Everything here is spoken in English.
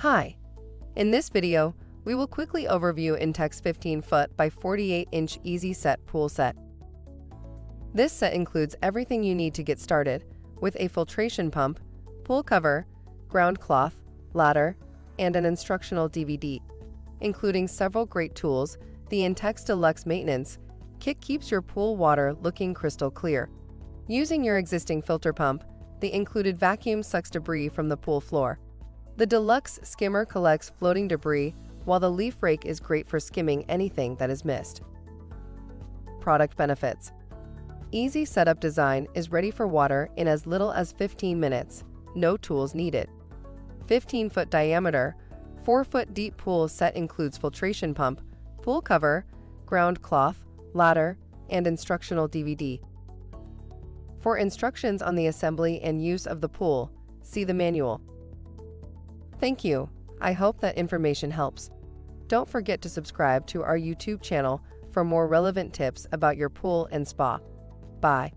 Hi! In this video, we will quickly overview Intex 15-foot by 48-inch Easy Set Pool Set. This set includes everything you need to get started, with a filtration pump, pool cover, ground cloth, ladder, and an instructional DVD. Including several great tools, the Intex Deluxe Maintenance Kit keeps your pool water looking crystal clear. Using your existing filter pump, the included vacuum sucks debris from the pool floor. The Deluxe Skimmer collects floating debris, while the leaf rake is great for skimming anything that is missed. Product benefits. Easy setup design is ready for water in as little as 15 minutes, no tools needed. 15-foot diameter, 4-foot deep pool set includes filtration pump, pool cover, ground cloth, ladder, and instructional DVD. For instructions on the assembly and use of the pool, see the manual. Thank you. I hope that information helps. Don't forget to subscribe to our YouTube channel for more relevant tips about your pool and spa. Bye.